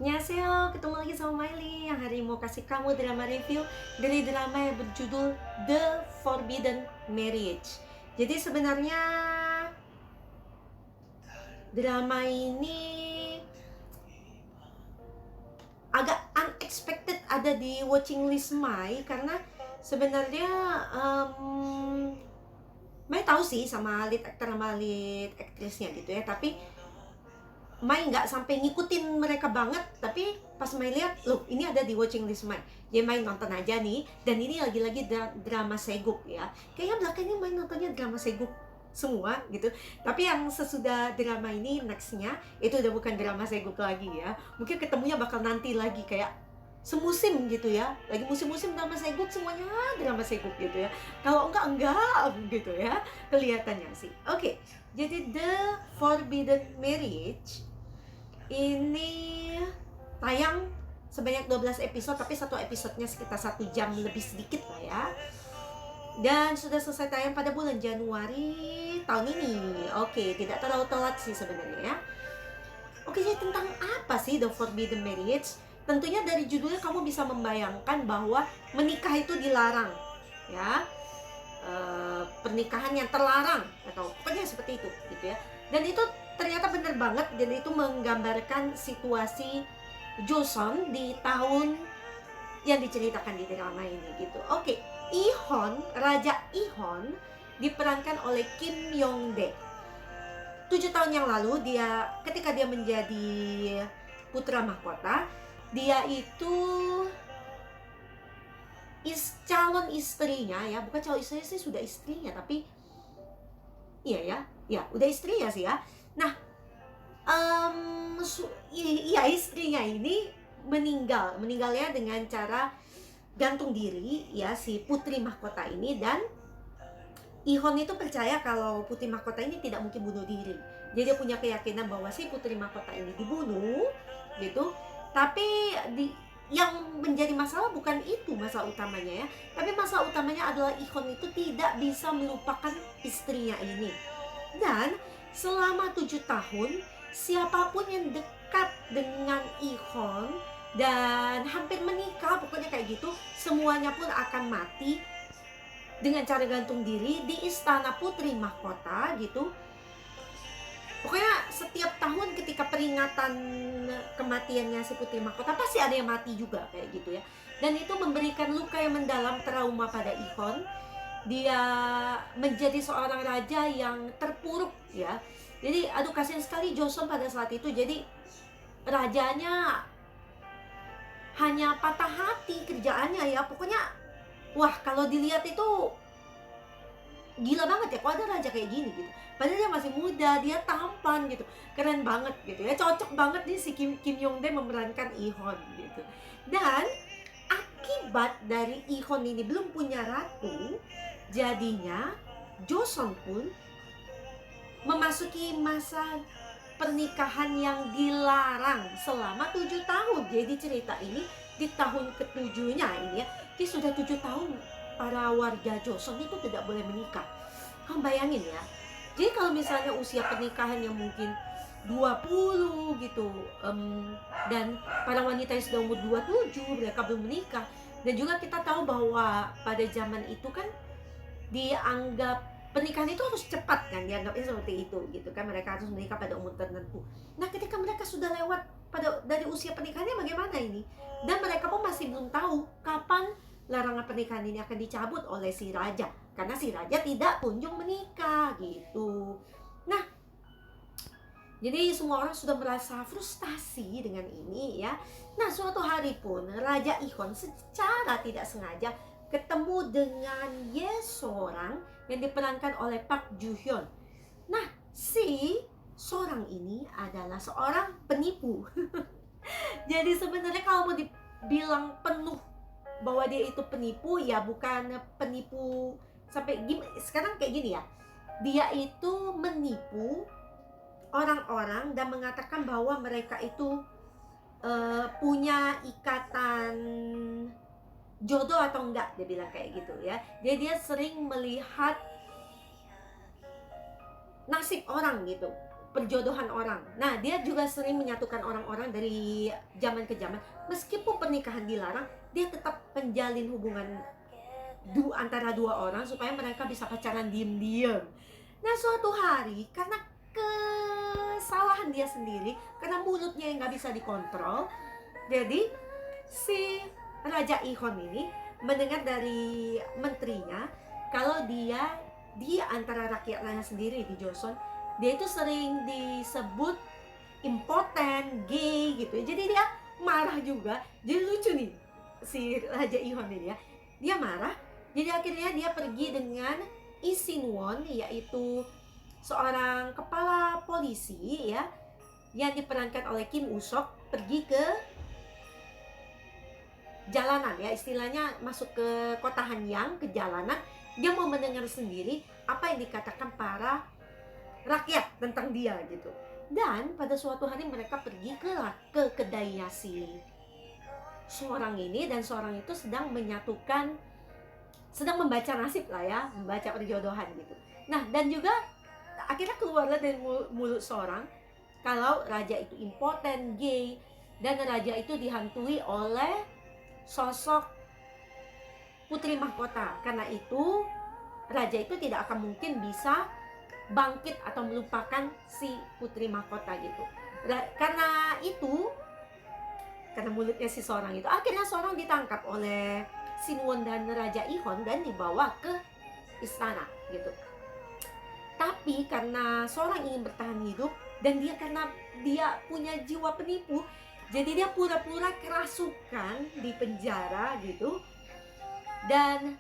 Annyeonghaseyo, ketemu lagi sama Miley yang hari ini mau kasih kamu drama review dari drama yang berjudul The Forbidden Marriage. Jadi sebenarnya drama ini agak unexpected ada di watching list Mai karena sebenarnya Mai tahu sih sama lead actor sama lead aktrisnya gitu ya, tapi Mai nggak sampai ngikutin mereka banget, tapi pas Mai lihat, loh ini ada di watching list Mai. Jadi Mai nonton aja nih, dan ini lagi-lagi drama Seguk ya. Kayaknya belakangnya Mai nontonnya drama Seguk semua gitu. Tapi yang sesudah drama ini nextnya itu udah bukan drama Seguk lagi ya. Mungkin ketemunya bakal nanti lagi kayak semusim gitu ya. Lagi musim-musim drama Seguk semuanya drama Seguk gitu ya. Kalau enggak gitu ya kelihatannya sih. Oke, jadi The Forbidden Marriage ini tayang sebanyak 12 episode, tapi satu episodenya sekitar 1 jam lebih sedikit lah ya. Dan sudah selesai tayang pada bulan Januari tahun ini. Oke, tidak terlalu telat sih sebenarnya ya. Oke, jadi tentang apa sih The Forbidden Marriage? Tentunya dari judulnya kamu bisa membayangkan bahwa menikah itu dilarang ya. Pernikahan yang terlarang atau pokoknya seperti itu gitu ya. Dan itu ternyata benar banget, jadi itu menggambarkan situasi Joseon di tahun yang diceritakan di drama ini gitu. Oke, Ihon, Raja Ihon diperankan oleh Kim Yong Dae. 7 tahun yang lalu ketika dia menjadi putra mahkota, dia itu calon istrinya ya, bukan calon istrinya sih, sudah istrinya, tapi iya udah istrinya sih ya. Nah, istrinya ini meninggalnya dengan cara gantung diri ya, si putri mahkota ini. Dan Ihon itu percaya kalau putri mahkota ini tidak mungkin bunuh diri. Jadi dia punya keyakinan bahwa si putri mahkota ini dibunuh gitu. Tapi yang menjadi masalah bukan itu masalah utamanya ya, tapi masalah utamanya adalah Ihon itu tidak bisa melupakan istrinya ini. Dan selama 7 tahun, siapapun yang dekat dengan Ihon dan hampir menikah, pokoknya kayak gitu, semuanya pun akan mati dengan cara gantung diri di istana putri mahkota gitu. Pokoknya setiap tahun ketika peringatan kematiannya si putri mahkota pasti ada yang mati juga kayak gitu ya. Dan itu memberikan luka yang mendalam, trauma pada Ihon. Dia menjadi seorang raja yang terpuruk ya. Jadi aduh kasihan sekali Joseon pada saat itu. Jadi rajanya hanya patah hati kerjaannya ya. Pokoknya wah, kalau dilihat itu gila banget ya, kok ada raja kayak gini gitu. Padahal dia masih muda, dia tampan gitu, keren banget gitu ya, cocok banget nih si Kim Yong Dae memerankan Ihon gitu. Dan akibat dari Ihon ini belum punya ratu, jadinya Joseon pun memasuki masa pernikahan yang dilarang selama 7 tahun. Jadi cerita ini di tahun ketujuhnya ini ya, dia sudah 7 tahun para warga Joseon itu tidak boleh menikah. Kamu bayangin ya. Jadi kalau misalnya usia pernikahan yang mungkin 20 gitu, dan para wanita yang sudah umur 27 mereka belum menikah. Dan juga kita tahu bahwa pada zaman itu kan dianggap pernikahan itu harus cepat kan, dianggapnya seperti itu gitu kan, mereka harus menikah pada umur tertentu. Nah, ketika mereka sudah lewat dari usia pernikahannya bagaimana ini? Dan mereka pun masih belum tahu kapan larangan pernikahan ini akan dicabut oleh si raja, karena si raja tidak kunjung menikah gitu. Nah, jadi semua orang sudah merasa frustasi dengan ini ya. Nah, suatu hari pun Raja Ihon secara tidak sengaja ketemu dengan seorang yang diperankan oleh Park Ju Hyun. Nah, si seorang ini adalah seorang penipu. Jadi sebenarnya kalau mau dibilang penuh bahwa dia itu penipu, ya bukan penipu sampai sekarang kayak gini ya. Dia itu menipu orang-orang dan mengatakan bahwa mereka itu punya ikatan jodoh atau enggak, dia bilang kayak gitu ya. Dia sering melihat nasib orang gitu. perjodohan orang. Nah, dia juga sering menyatukan orang-orang dari zaman ke zaman. Meskipun pernikahan dilarang, dia tetap menjalin hubungan antara dua orang supaya mereka bisa pacaran diem-diem. Nah, suatu hari karena kesalahan dia sendiri, karena mulutnya yang nggak bisa dikontrol, jadi si Raja Ihon ini mendengar dari menterinya kalau dia di antara rakyatnya sendiri di Joseon, dia itu sering disebut impoten, gay gitu. Jadi dia marah juga. Jadi lucu nih si Raja Ihon ini ya. Dia marah. Jadi akhirnya dia pergi dengan Lee Sin-won, yaitu seorang kepala polisi ya, yang diperankan oleh Kim Woo-sok, pergi ke jalanan ya, istilahnya masuk ke kota Hanyang, ke jalanan. Dia mau mendengar sendiri apa yang dikatakan para rakyat tentang dia gitu. Dan pada suatu hari mereka pergi ke kedainya si seorang ini, dan seorang itu sedang membaca nasib lah ya, membaca perjodohan gitu. Nah, dan juga akhirnya keluarlah dari mulut seorang kalau raja itu impoten, gay, dan raja itu dihantui oleh sosok putri mahkota. Karena itu raja itu tidak akan mungkin bisa bangkit atau melupakan si putri mahkota gitu. Karena mulutnya si seorang itu, akhirnya seorang ditangkap oleh Sin-won dan Raja Ihon dan dibawa ke istana gitu. Tapi karena seorang ingin bertahan hidup dan karena dia punya jiwa penipu, jadi dia pura-pura kerasukan di penjara gitu. Dan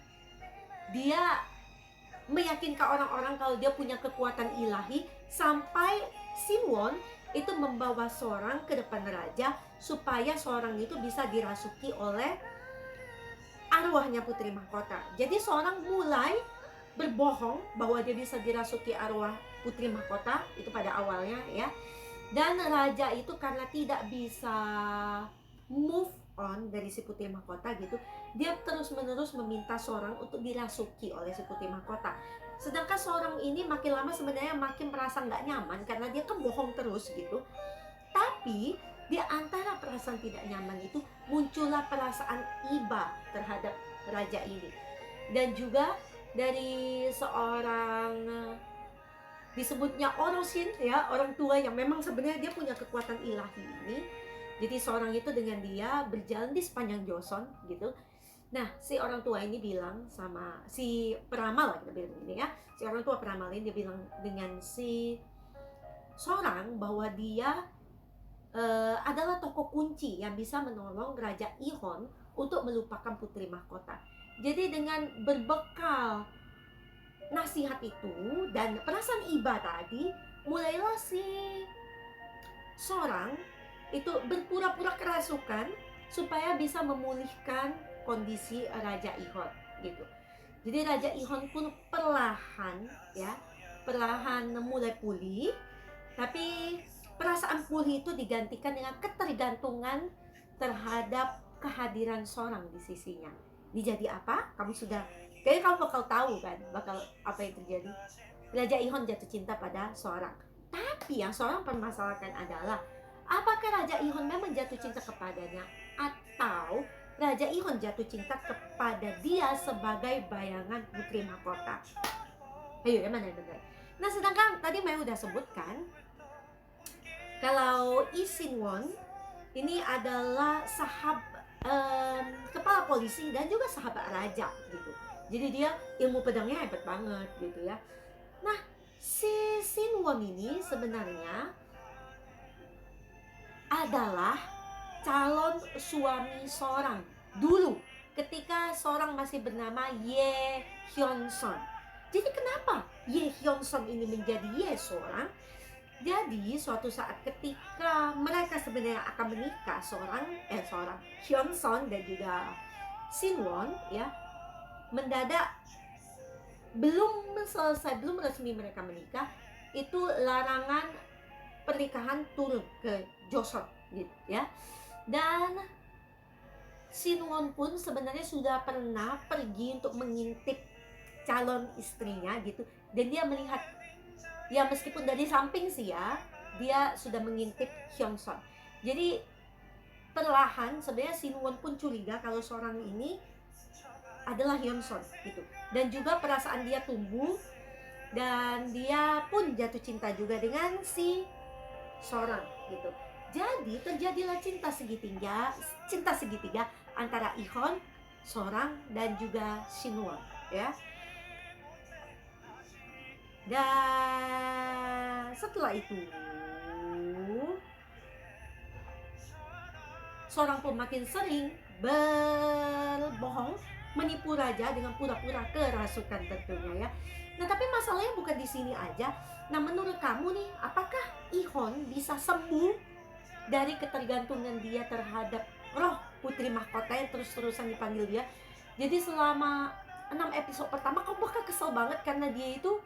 dia meyakinkan orang-orang kalau dia punya kekuatan ilahi, sampai Sin-won itu membawa seorang ke depan raja supaya seorang itu bisa dirasuki oleh arwahnya putri mahkota. Jadi seorang mulai berbohong bahwa dia bisa dirasuki arwah putri mahkota itu pada awalnya ya. Dan raja itu karena tidak bisa move on dari si putri mahkota gitu, dia terus-menerus meminta seorang untuk dirasuki oleh si putri mahkota. Sedangkan seorang ini makin lama sebenarnya makin merasa nggak nyaman karena dia kan bohong terus gitu. Tapi di antara perasaan tidak nyaman itu muncullah perasaan iba terhadap raja ini. Dan juga dari seorang disebutnya Orosin ya, orang tua yang memang sebenarnya dia punya kekuatan ilahi ini. Jadi seorang itu dengan dia berjalan di sepanjang Joseon gitu. Nah, si orang tua ini bilang sama si peramal lah, kita bilang ini ya, si orang tua peramal ini dia bilang dengan si seorang bahwa dia adalah tokoh kunci yang bisa menolong Raja Ihon untuk melupakan putri mahkota. Jadi dengan berbekal nasihat itu dan perasaan iba tadi, mulailah si seorang itu berpura-pura kerasukan supaya bisa memulihkan kondisi Raja Ihon gitu. Jadi Raja Ihon pun perlahan mulai pulih, tapi perasaan pulih itu digantikan dengan ketergantungan terhadap kehadiran seorang di sisinya. Ini jadi apa? Kayaknya kamu bakal tahu kan, apa yang terjadi. Raja Ihon jatuh cinta pada seorang. Tapi yang seorang permasalahkan adalah, apakah Raja Ihon memang jatuh cinta kepadanya, atau Raja Ihon jatuh cinta kepada dia sebagai bayangan putri mahkota? Ayo, yang mana yang benar? Nah, sedangkan tadi Mei udah sebutkan kalau Lee Sin-won ini adalah kepala polisi dan juga sahabat raja gitu. Jadi dia ilmu pedangnya hebat banget gitu ya. Nah, si Sin-won ini sebenarnya adalah calon suami seorang dulu ketika seorang masih bernama Ye Hyun-son. Jadi kenapa Ye Hyun-son ini menjadi Ye seorang? Jadi suatu saat ketika mereka sebenarnya akan menikah, seorang Hyun-son dan juga Sin-won ya, mendadak belum resmi mereka menikah, itu larangan pernikahan turun ke Joseon gitu ya. Dan Sin-won pun sebenarnya sudah pernah pergi untuk mengintip calon istrinya gitu, dan dia melihat Ya meskipun dari samping sih ya, dia sudah mengintip Hyunson. Jadi perlahan sebenarnya Sinwon pun curiga kalau seorang ini adalah Hyunson gitu. Dan juga perasaan dia tumbuh dan dia pun jatuh cinta juga dengan si seorang gitu. Jadi terjadilah cinta segitiga antara Ihon, seorang dan juga Sinwon ya. Dan setelah itu seorang pun makin sering berbohong, menipu raja dengan pura-pura kerasukan tentunya ya. Nah tapi masalahnya bukan di sini aja. Nah menurut kamu nih, apakah Ihon bisa sembuh dari ketergantungan dia terhadap roh putri mahkota yang terus-terusan dipanggil dia? Jadi selama 6 episode pertama kamu bakal kesel banget karena dia itu,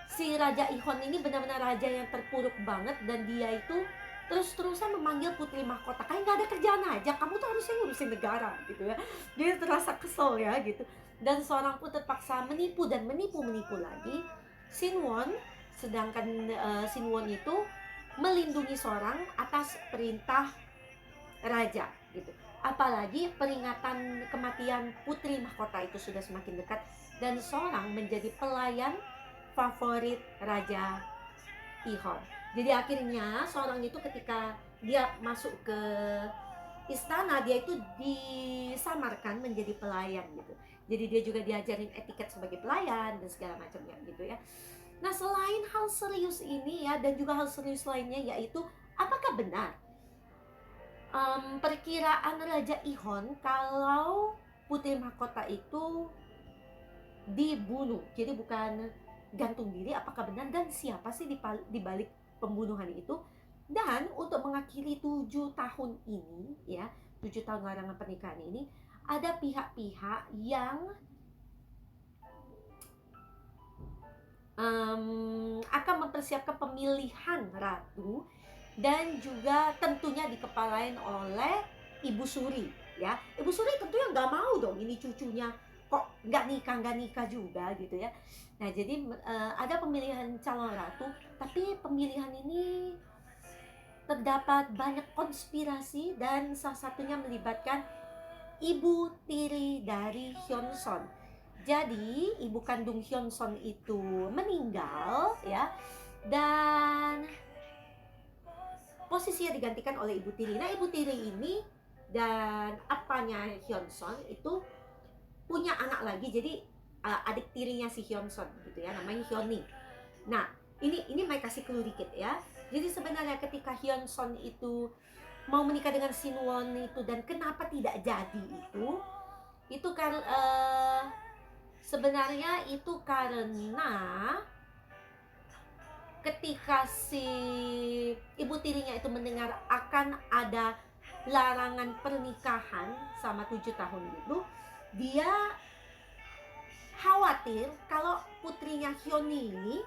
si Raja Ihon ini benar-benar raja yang terpuruk banget, dan dia itu terus-terusan memanggil putri mahkota kayak nggak ada kerjaan aja, kamu tuh harusnya ngurusin negara gitu ya. Dia terasa kesel ya gitu, dan seorang pun terpaksa menipu dan menipu lagi Sinwon, sedangkan Sinwon itu melindungi seorang atas perintah raja gitu. Apalagi peringatan kematian putri mahkota itu sudah semakin dekat, dan seorang menjadi pelayan favorit Raja Ihon. Jadi akhirnya seorang itu ketika dia masuk ke istana, dia itu disamarkan menjadi pelayan gitu. Jadi dia juga diajarin etiket sebagai pelayan dan segala macamnya gitu ya. Nah selain hal serius ini ya, dan juga hal serius lainnya, yaitu apakah benar perkiraan Raja Ihon kalau putri mahkota itu dibunuh, jadi bukan gantung diri, apakah benar, dan siapa sih di balik pembunuhan itu? Dan untuk mengakhiri 7 tahun ini ya, 7 tahun larangan pernikahan ini, ada pihak-pihak yang akan mempersiapkan pemilihan ratu, dan juga tentunya dikepalain oleh Ibu Suri ya. Ibu Suri tentunya nggak mau dong ini cucunya kok nggak nikah juga gitu ya. Nah jadi ada pemilihan calon ratu, tapi pemilihan ini terdapat banyak konspirasi, dan salah satunya melibatkan ibu tiri dari Hyunson. Jadi ibu kandung Hyunson itu meninggal ya, dan posisinya digantikan oleh ibu tiri. Nah ibu tiri ini dan apanya Hyunson itu punya anak lagi, jadi adik tirinya si Hyunson gitu ya, namanya Hyuni. Nah ini Mai kasih clue dikit ya. Jadi sebenarnya ketika Hyunson itu mau menikah dengan Sinwon itu, dan kenapa tidak jadi itu kan sebenarnya itu karena ketika si ibu tirinya itu mendengar akan ada larangan pernikahan sama 7 tahun itu, dia khawatir kalau putrinya Hyuni ini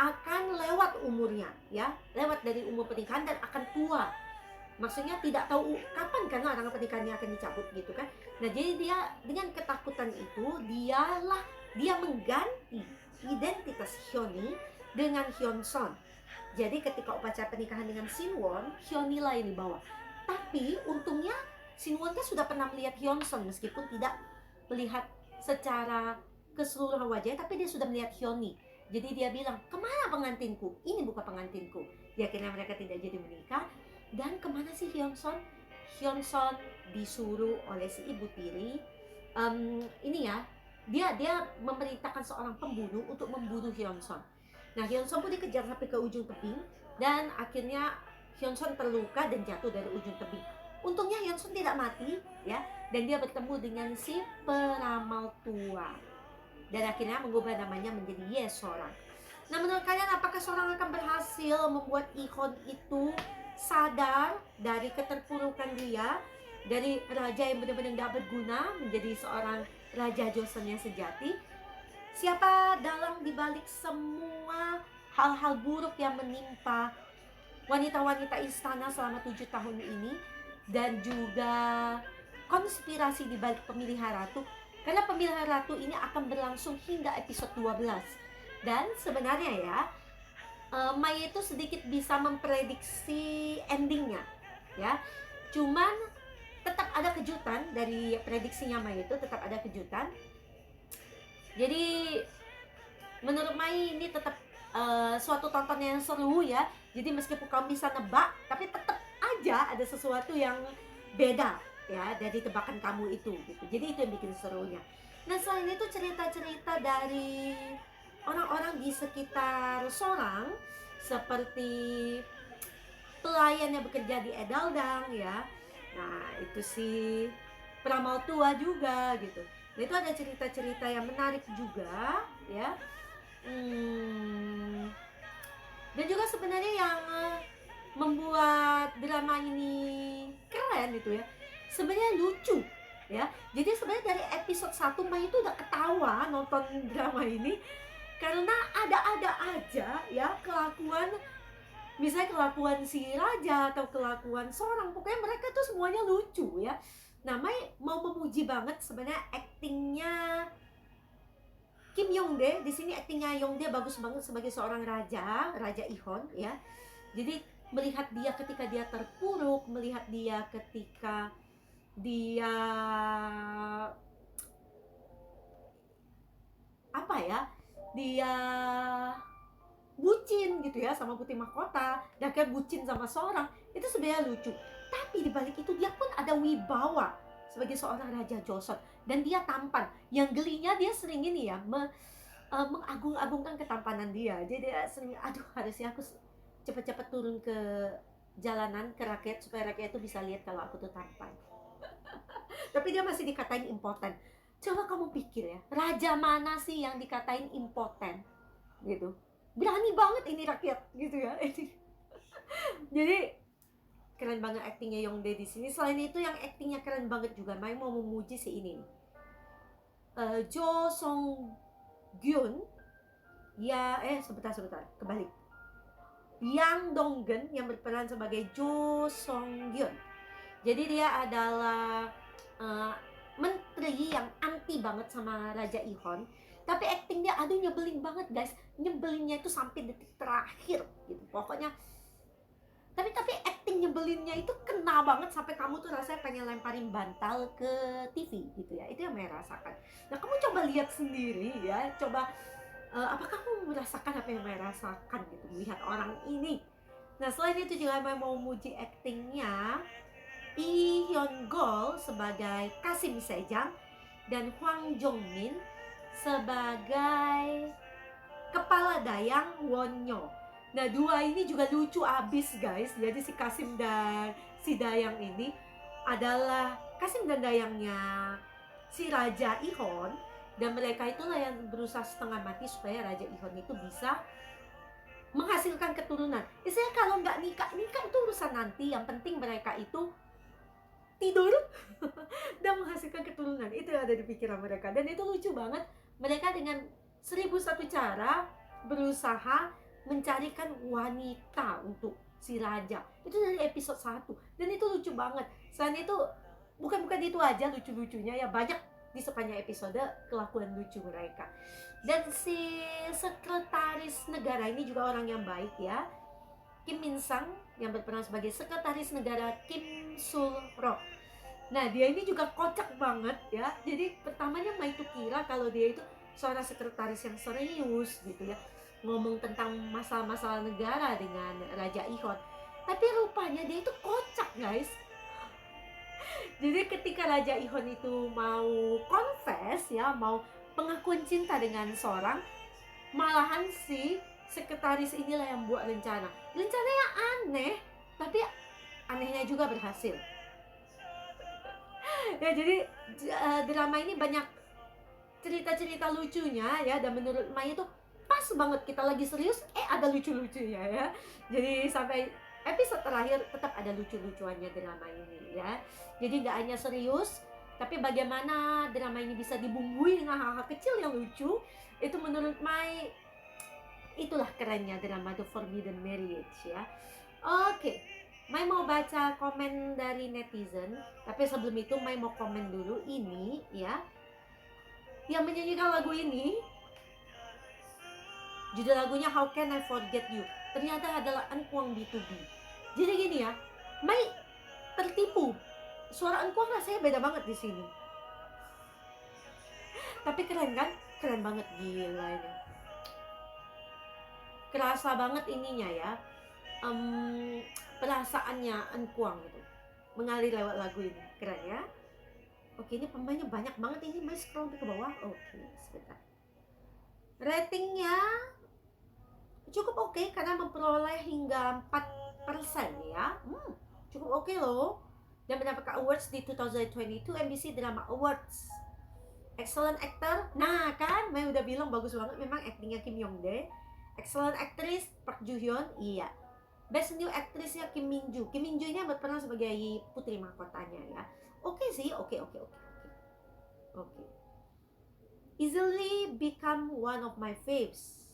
akan lewat umurnya ya, lewat dari umur pernikahan dan akan tua. Maksudnya tidak tahu kapan kan larangan pernikahannya akan dicabut gitu kan. Nah jadi dia dengan ketakutan itu, dia mengganti identitas Hyuni dengan Hyunson. Jadi ketika upacara pernikahan dengan Sinwon, Hyuni lah yang dibawa. Tapi untungnya Sinwon kan sudah pernah melihat Hyunson, meskipun tidak melihat secara keseluruhan wajahnya, tapi dia sudah melihat Hyuni. Jadi dia bilang, kemana pengantinku? Ini bukan pengantinku. Ya akhirnya mereka tidak jadi menikah. Dan kemana sih Hyunson? Hyunson disuruh oleh si ibu tiri, ini ya, dia memerintahkan seorang pembunuh untuk membunuh Hyunson. Nah Hyunson pun dikejar sampai ke ujung tebing, dan akhirnya Hyunson terluka dan jatuh dari ujung tebing. Untungnya Hyunson tidak mati ya, dan dia bertemu dengan si peramal tua, dan akhirnya mengubah namanya menjadi Ye Sorang. Nah menurut kalian apakah Sorang akan berhasil membuat Ihon itu sadar dari keterpurukan dia, dari raja yang benar-benar tidak berguna menjadi seorang raja Joseon yang sejati? Siapa dalang dibalik semua hal-hal buruk yang menimpa wanita-wanita istana selama 7 tahun ini, dan juga konspirasi dibalik pemilihan ratu? Karena pemilihan ratu ini akan berlangsung hingga episode 12. Dan sebenarnya ya, Mai itu sedikit bisa memprediksi endingnya, ya. Cuman tetap ada kejutan dari prediksinya Mai itu, tetap ada kejutan. Jadi menurut Mai ini tetap suatu tontonan yang seru ya. Jadi meskipun kamu bisa nebak, tapi tetap aja ada sesuatu yang beda ya dari tebakan kamu itu gitu. Jadi itu yang bikin serunya. Nah, selain itu cerita-cerita dari orang-orang di sekitar Sorang, seperti pelayan yang bekerja di Edaldang ya. Nah, itu si peramal tua juga gitu. Nah, itu ada cerita-cerita yang menarik juga ya. Dan juga sebenarnya yang membuat drama ini keren gitu ya, sebenarnya lucu ya. Jadi sebenarnya dari episode 1 Mai itu udah ketawa nonton drama ini, karena ada-ada aja ya kelakuan, misalnya kelakuan si raja atau kelakuan seorang, pokoknya mereka tuh semuanya lucu ya. Nah, Mai mau memuji banget sebenarnya aktingnya Kim Yongdae. Di sini aktingnya Yongdae bagus banget sebagai seorang raja, Raja Ihon ya. Jadi melihat dia ketika dia terpuruk, melihat dia ketika dia apa ya, dia bucin gitu ya sama Putri Mahkota, dan kayak bucin sama seorang, itu sebenarnya lucu. Tapi dibalik itu dia pun ada wibawa sebagai seorang Raja Joseon, dan dia tampan. Yang gelinya dia sering ini ya, mengagung-agungkan ketampanan dia. Jadi dia sering, aduh harusnya aku cepet-cepet turun ke jalanan, ke rakyat, supaya rakyat itu bisa lihat kalau aku tuh tampan. Tapi dia masih dikatain impoten. Coba kamu pikir ya, raja mana sih yang dikatain impoten gitu? Berani banget ini rakyat gitu ya. Jadi keren banget aktingnya Yongdae di sini. Selain itu yang aktingnya keren banget juga, Mai mau memuji si ini nih, Jo Song Gyun ya, sebentar kebalik, Yang Donggen yang berperan sebagai Jo Song Gyun. Jadi dia adalah menteri yang anti banget sama Raja Ihon. Tapi acting dia aduh nyebelin banget guys. Nyebelinnya itu sampai detik terakhir gitu. Pokoknya tapi acting nyebelinnya itu kena banget sampai kamu tuh rasanya pengen lemparin bantal ke TV gitu ya. Itu yang Maya rasakan. Nah, kamu coba lihat sendiri ya. Coba apakah kamu merasakan apa yang Maya rasakan gitu melihat orang ini. Nah, selain itu juga Maya mau muji actingnya Lee Hyun Gol sebagai Kasim Sejang dan Hwang Jongmin sebagai kepala dayang Wonyo. Nah, dua ini juga lucu abis guys. Jadi si Kasim dan si Dayang ini adalah Kasim dan Dayangnya si Raja Ihon, dan mereka itulah yang berusaha setengah mati supaya Raja Ihon itu bisa menghasilkan keturunan. Istilahnya kalau nggak nikah itu urusan nanti. Yang penting mereka itu tidur dan menghasilkan keturunan. Itu yang ada di pikiran mereka. Dan itu lucu banget. Mereka dengan 1001 cara berusaha mencarikan wanita untuk si raja. Itu dari episode 1. Dan itu lucu banget. Selain itu, bukan itu aja lucu-lucunya ya, banyak di sepanjang episode kelakuan lucu mereka. Dan si sekretaris negara ini juga orang yang baik ya, Kim Min Sang, yang berperan sebagai sekretaris negara Kim Sul Rok. Nah, dia ini juga kocak banget ya. Jadi pertamanya Mai tuh kira kalau dia itu seorang sekretaris yang serius gitu ya, ngomong tentang masalah-masalah negara dengan Raja Ihon. Tapi rupanya dia itu kocak guys. Jadi ketika Raja Ihon itu mau confess ya, mau pengakuan cinta dengan seorang, malahan si sekretaris inilah yang buat rencana. Rencananya aneh, tapi anehnya juga berhasil. Ya, jadi drama ini banyak cerita-cerita lucunya ya, dan menurut Mai itu pas banget kita lagi serius ada lucu-lucunya ya. Jadi sampai episode terakhir tetap ada lucu-lucuannya drama ini ya. Jadi nggak hanya serius, tapi bagaimana drama ini bisa dibumbui dengan hal-hal kecil yang lucu, itu menurut Mai itulah kerennya drama The Forbidden Marriage ya. Oke, Mai mau baca komen dari netizen, tapi sebelum itu Mai mau komen dulu ini ya. Yang menyanyikan lagu ini, judul lagunya How Can I Forget You. ternyata adalah Engkuang B2B. Jadi gini ya, Mai tertipu. Suara Engkuang rasanya beda banget di sini. Tapi keren kan? Keren banget, gila ini. Kerasa banget ininya ya, perasaannya Engkuang gitu mengalir lewat lagu ini. Keren ya. Oke, ini pemainnya banyak banget ini. Mai scroll ke bawah. Oke, sebentar. Ratingnya cukup oke karena memperoleh hingga 4% ya. Cukup oke loh. Dan mendapatkan awards di 2022 MBC Drama Awards. Excellent actor. Nah kan, Mai udah bilang bagus banget memang actingnya Kim Yong Dae. Excellent actress Park Joo Hyun. Iya. Best New Actress-nya Kim Min Joo. Kim Min Joo-nya berperan sebagai putri mahkotanya ya. Oke sih, oke. Easily become one of my faves.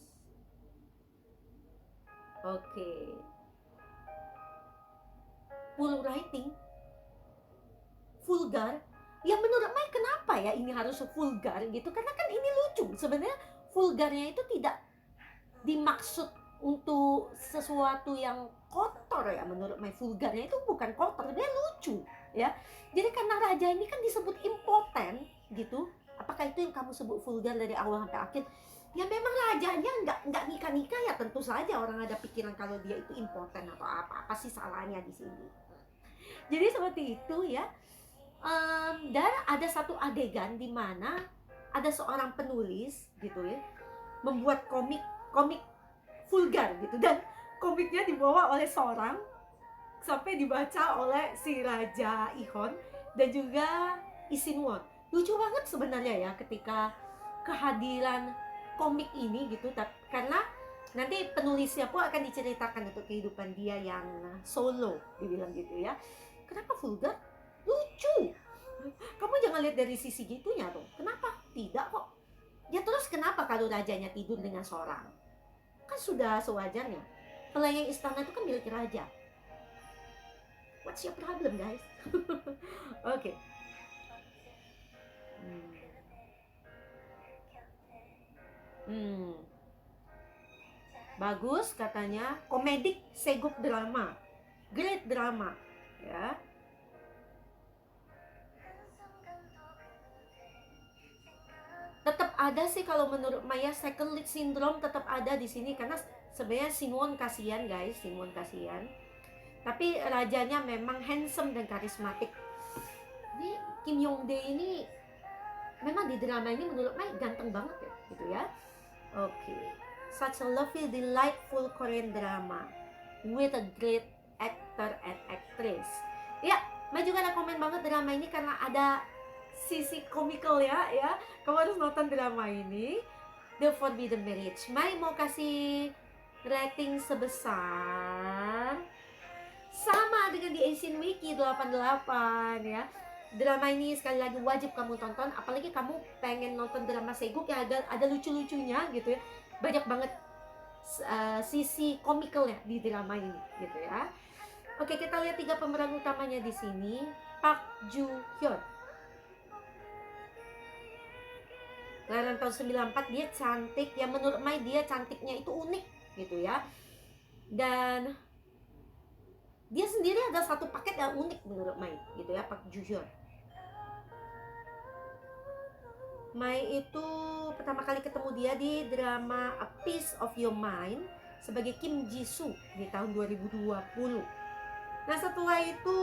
Oke. Full writing. Vulgar. Ya menurut Mai kenapa ya ini harus vulgar gitu? Karena kan ini lucu. Sebenarnya vulgarnya itu tidak dimaksud untuk sesuatu yang kotor ya. Menurut Mai vulgarnya itu bukan kotor, dia lucu ya. Jadi karena raja ini kan disebut impoten gitu. Apakah itu yang kamu sebut vulgar dari awal sampai akhir? Ya memang rajanya nggak nikah ya, tentu saja orang ada pikiran kalau dia itu impoten atau apa sih salahnya di sini. Jadi seperti itu ya. Dan ada satu adegan di mana ada seorang penulis gitu ya membuat komik vulgar gitu, dan komiknya dibawa oleh seorang sampai dibaca oleh si Raja Ihon dan juga Lee Sin-won. Lucu banget sebenarnya ya ketika kehadiran komik ini gitu, karena nanti penulisnya pun akan diceritakan untuk kehidupan dia yang solo, dibilang gitu ya. Kenapa vulgar? Lucu. Kamu jangan lihat dari sisi gitunya tuh. Kenapa? Tidak kok. Ya terus kenapa kalau rajanya tidur dengan seorang? Kan sudah sewajarnya. Pelayan istana itu kan milik raja. What's your problem, guys? Oke. Bagus katanya, komedik segup drama, great drama ya. Tetap ada sih kalau menurut Maya, second lead syndrome tetap ada di sini karena sebenarnya Sin-won kasihan guys, Sin-won kasihan. Tapi rajanya memang handsome dan karismatik. Ini Kim Yong Dae ini memang di drama ini menurut Maya ganteng banget ya, gitu ya. Oke. Such a lovely, delightful Korean drama with a great actor and actress. Ya, Mai juga ada komen banget drama ini karena ada sisi komikal ya. Kamu harus nonton drama ini, The Forbidden Marriage. Mai mau kasih rating sebesar sama dengan di Asian Wiki 88 ya. Drama ini sekali lagi wajib kamu tonton, apalagi kamu pengen nonton drama segup ya, ada lucu-lucunya gitu ya. Banyak banget sisi komikalnya di drama ini gitu ya. Oke, kita lihat 3 pemeran utamanya di sini. Park Joo Hyun. Kelahiran tahun 94, dia cantik. Ya menurut Mai dia cantiknya itu unik gitu ya. Dan dia sendiri ada satu paket yang unik menurut Mai gitu ya, Park Joo Hyun. Mai itu pertama kali ketemu dia di drama A Piece of Your Mind sebagai Kim Ji-soo di tahun 2020. Nah setelah itu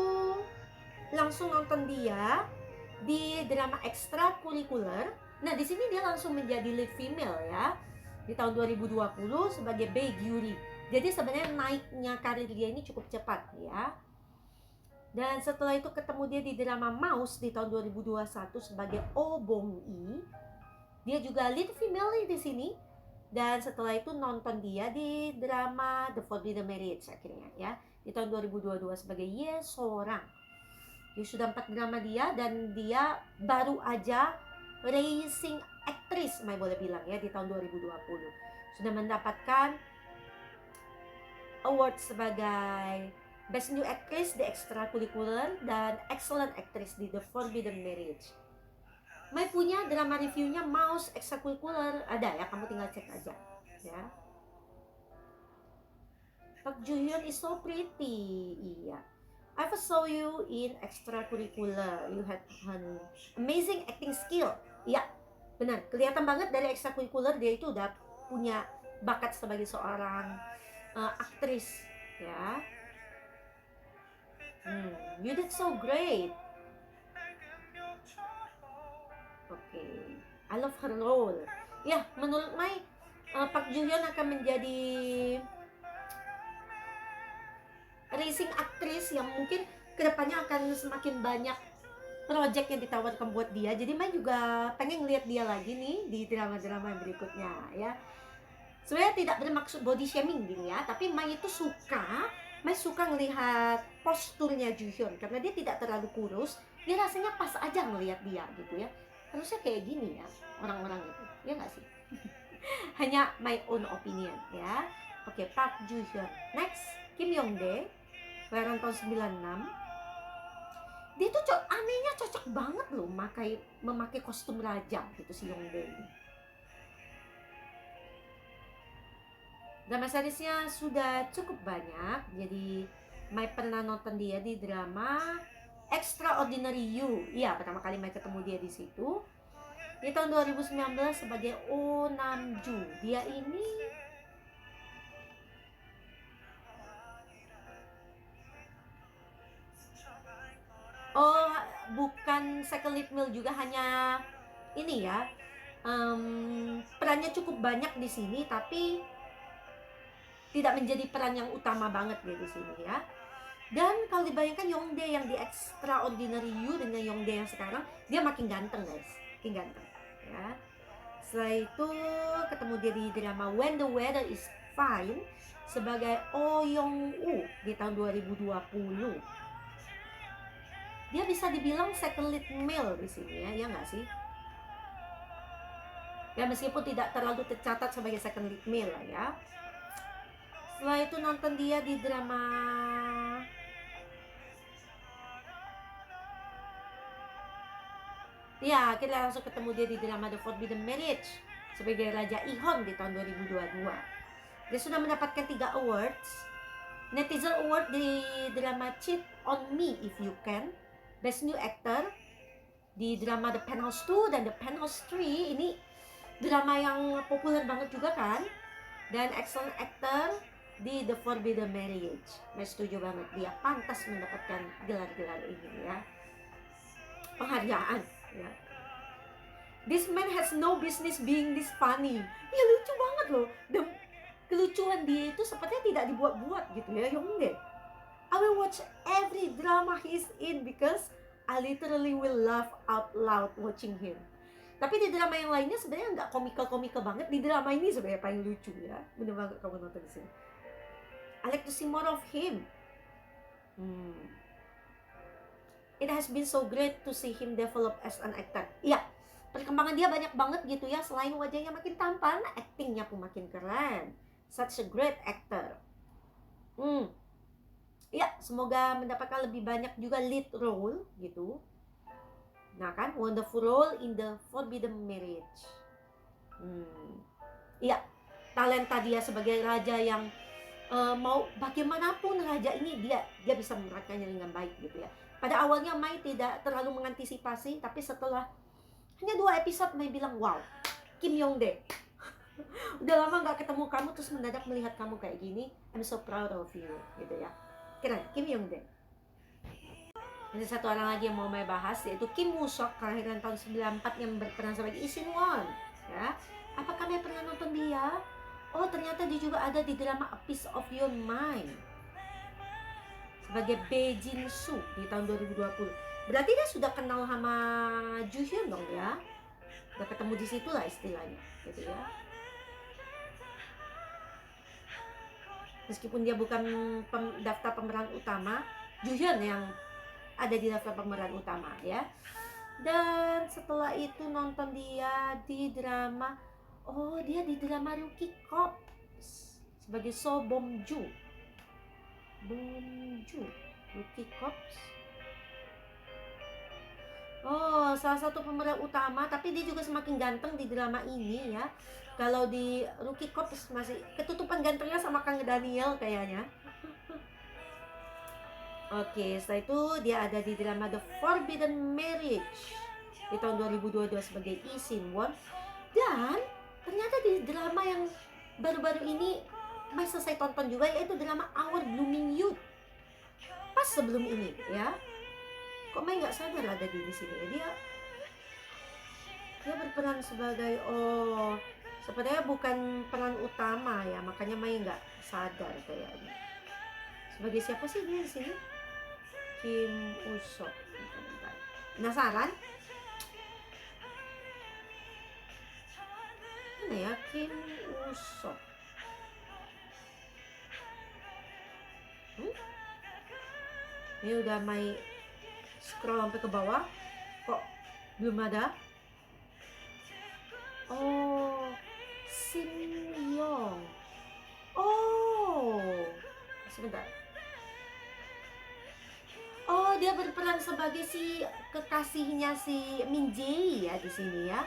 langsung nonton dia di drama ekstrakurikuler. Nah di sini dia langsung menjadi lead female ya di tahun 2020 sebagai Bae Gyuri. Jadi sebenarnya naiknya karir dia ini cukup cepat ya. Dan setelah itu ketemu dia di drama Mouse di tahun 2021 sebagai Oh Bong-i. Dia juga lead female di sini. Dan setelah itu nonton dia di drama The Forbidden Marriage akhirnya ya di tahun 2022 sebagai Ye Sorang. Dia sudah 4 drama dia, dan dia baru aja rising actress, Mai boleh bilang ya, di tahun 2020. Sudah mendapatkan award sebagai Best New Actress di Extracurricular dan Excellent Actress di The Forbidden Marriage. Mai punya drama reviewnya Mouse Extracurricular, ada ya, kamu tinggal cek aja ya. Park Joo Hyun is so pretty. Iya. I first saw you in extracurricular. You had an amazing acting skill. Iya, benar. Kelihatan banget dari extracurricular dia itu udah punya bakat sebagai seorang aktris, ya. You did so great. Oke, I love her role. Ya, menurut Mai, Park Joo Hyun akan menjadi racing aktris yang mungkin kedepannya akan semakin banyak project yang ditawarkan buat dia. Jadi Mai juga pengen lihat dia lagi nih di drama-drama berikutnya, ya. Sebenarnya tidak bermaksud body shaming gitu ya, tapi Mai suka ngelihat posturnya Joo Hyun karena dia tidak terlalu kurus, dia rasanya pas aja ngelihat dia gitu ya. Harusnya kayak gini ya orang-orang itu, ya nggak sih? Hanya my own opinion ya. Oke, Park Joo Hyun. Next, Kim Yong Dae, kelahiran tahun 96. Dia tuh anehnya cocok banget loh memakai kostum raja gitu si Yong Dae ini. Drama seriesnya sudah cukup banyak, jadi Mai pernah nonton dia di drama Extraordinary You. Iya, pertama kali Mai ketemu dia di situ. Di tahun 2019 sebagai Oh Nam-ju. Dia ini bukan second lead male juga, hanya ini ya. Perannya cukup banyak di sini, tapi tidak menjadi peran yang utama banget dia di sini ya. Dan kalau dibayangkan Yongdae yang di Extraordinary You dengan Yongdae yang sekarang, dia makin ganteng guys, makin ganteng ya. Setelah itu ketemu dia di drama When the Weather is Fine sebagai Oh Yong-woo di tahun 2020. Dia bisa dibilang second lead male di sini ya nggak sih? Ya meskipun tidak terlalu tercatat sebagai second lead male lah ya. Setelah itu nonton dia di drama ya, kita langsung ketemu dia di drama The Forbidden Marriage sebagai Raja Ihon di tahun 2022. Dia sudah mendapatkan 3 awards. Netizen Award di drama Cheat on Me If You Can, Best New Actor di drama The Penthouse 2 dan The Penthouse 3. Ini drama yang populer banget juga kan. Dan Excellent Actor di The Forbidden Marriage. Saya setuju banget, dia pantas mendapatkan gelar-gelar ini ya, penghargaan ya. This man has no business being this funny. Ya lucu banget loh. Dan kelucuan dia itu sepertinya tidak dibuat-buat gitu ya, Yongdae. I will watch every drama he's in because I literally will laugh out loud watching him. Tapi di drama yang lainnya sebenarnya nggak komikal banget. Di drama ini sebenarnya paling lucu ya. Bener banget kamu nonton di sini. I like to see more of him. It has been so great to see him develop as an actor. Iya, perkembangan dia banyak banget gitu ya. Selain wajahnya makin tampan, actingnya pun makin keren. Such a great actor. Ya, semoga mendapatkan lebih banyak juga lead role gitu. Nah kan, wonderful role in The Forbidden Marriage. Iya, talenta dia sebagai raja yang mau bagaimanapun raja ini dia bisa memerankannya dengan baik gitu ya. Pada awalnya Mai tidak terlalu mengantisipasi, tapi setelah hanya 2 episode Mai bilang wow, Kim Yong-dae. Udah lama gak ketemu kamu terus mendadak melihat kamu kayak gini, I'm so proud of you gitu ya. Keren, Kim Yong-dae. Ada satu orang lagi yang mau Mai bahas, yaitu Kim Woo-sok, kelahiran tahun 94 yang berperan sebagai Lee Sin-won ya. Apakah Mai pernah nonton dia? Oh, ternyata dia juga ada di drama A Piece of Your Mind sebagai Bae Jin-soo di tahun 2020. Berarti dia sudah kenal sama Joo Hyun dong ya. Udah ketemu di situ lah istilahnya, gitu ya. Meskipun dia bukan daftar pemeran utama, Joo Hyun yang ada di daftar pemeran utama ya. Dan setelah itu nonton dia di drama dia di drama Rookie Cops sebagai So Bom-ju. Rookie Cops. Oh, salah satu pemeran utama, tapi dia juga semakin ganteng di drama ini ya. Kalau di Rookie Cops masih ketutupan gantengnya sama Kang Daniel kayaknya. Oke, setelah itu dia ada di drama The Forbidden Marriage di tahun 2022 sebagai Lee Sin Won. Dan ternyata di drama yang baru-baru ini Mai selesai tonton juga, yaitu drama Our Blooming Youth. Pas sebelum ini ya. Kok Mai nggak sadar ada di sini ya? Dia berperan sebagai, oh sebenarnya bukan peran utama ya, makanya Mai nggak sadar kayaknya. Sebagai siapa sih dia di sini? Kim Usok. Penasaran? Mana ya Kim Usok? Ini udah Mai scroll sampai ke bawah, kok belum ada. Oh, Sim Yong. Oh, sebentar. Oh, dia berperan sebagai si kekasihnya si Min Jae ya di sini ya.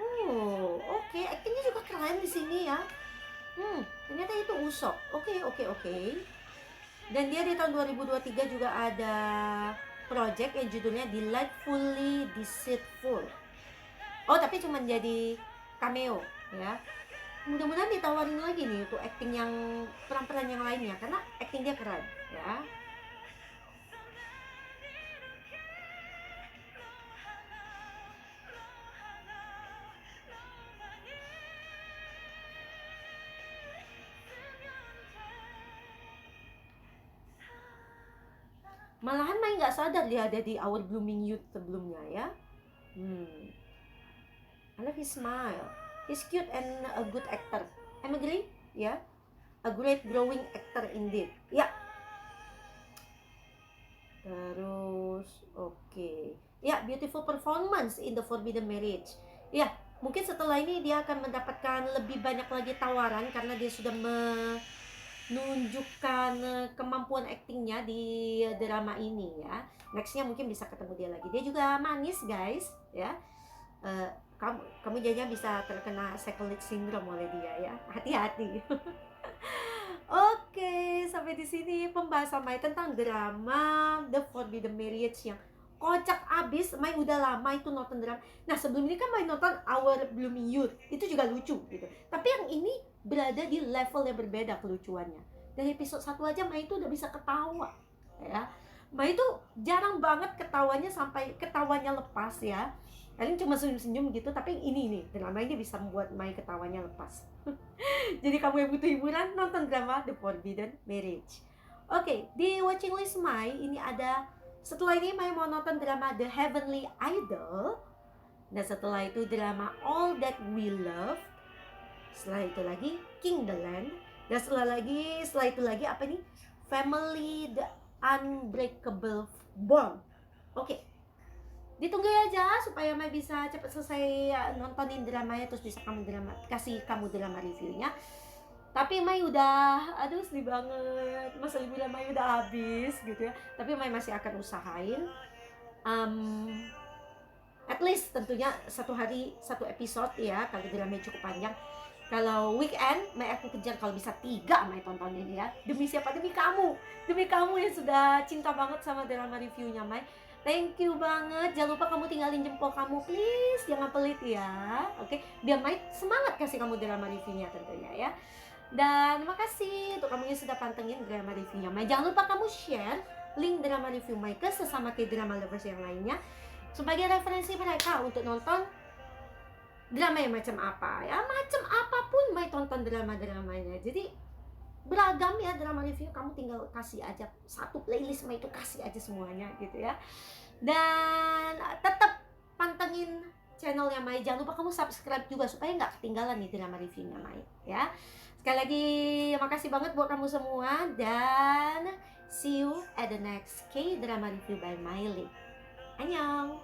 Oh, oke, aktingnya juga keren di sini ya. Ternyata itu Usop. Oke. Dan dia di tahun 2023 juga ada project yang judulnya Delightfully Deceitful. Oh, tapi cuma jadi cameo ya. Mudah-mudahan ditawarin lagi nih untuk acting yang peran-peran yang lainnya, karena acting dia keren ya. Malahan Mai nggak sadar dia ada di Our Blooming Youth sebelumnya ya. I love his smile. He's cute and a good actor. I'm agree, ya. A great growing actor indeed. Ya. Terus, oke. Ya, beautiful performance in The Forbidden Marriage. Ya, mungkin setelah ini dia akan mendapatkan lebih banyak lagi tawaran karena dia sudah menunjukkan kemampuan aktingnya di drama ini ya. Nextnya mungkin bisa ketemu dia lagi. Dia juga manis guys ya. Kamu jadinya bisa terkena cyclic syndrome oleh dia ya. Hati-hati. Oke, sampai di sini pembahasan Mai tentang drama The Forbidden Marriage yang kocak abis. Mai udah lama itu nonton drama. Nah, sebelum ini kan Mai nonton Our Blooming Youth. Itu juga lucu gitu. Tapi yang ini berada di level yang berbeda kelucuannya. Dari episode 1 aja Mai itu udah bisa ketawa ya. Mai itu jarang banget ketawanya sampai ketawanya lepas ya. Kalian cuma senyum-senyum gitu, tapi ini nih drama ini bisa membuat Mai ketawanya lepas. Jadi kamu yang butuh hiburan, nonton drama The Forbidden Marriage. Oke, di watching list Mai ini ada, setelah ini Mai mau nonton drama The Heavenly Idol. Dan setelah itu drama All That We Love. Setelah itu lagi King the Land. Dan setelah itu lagi apa nih? Family The Unbreakable Bond. Oke. Ditunggu aja supaya Mai bisa cepat selesai nontonin dramanya, terus bisa kasih kamu drama reviewnya. Tapi Mai udah, aduh sedih banget, masa liburan Mai udah habis gitu ya. Tapi Mai masih akan usahain at least tentunya satu hari satu episode ya, kalau dramanya cukup panjang. Kalau weekend Mai akan kejar kalau bisa 3 Mai tontonin ya. Demi siapa? Demi kamu yang sudah cinta banget sama drama reviewnya Mai. Thank you banget. Jangan lupa kamu tinggalin jempol kamu, please. Jangan pelit ya. Oke, biar Mai semangat kasih kamu drama reviewnya tentunya ya. Dan makasih untuk kamu yang sudah pantengin drama reviewnya Mai. Jangan lupa kamu share link drama review Mai ke sesama K-drama lovers yang lainnya sebagai referensi mereka untuk nonton drama yang macam apa ya. Macam apapun Mai tonton drama-dramanya. Jadi beragam ya drama review, kamu tinggal kasih aja satu playlist Mai itu, kasih aja semuanya gitu ya. Dan tetap pantengin channelnya Mai. Jangan lupa kamu subscribe juga supaya nggak ketinggalan nih drama reviewnya Mai ya. Sekali lagi makasih banget buat kamu semua, dan see you at the next K-drama review by Miley. Annyeong.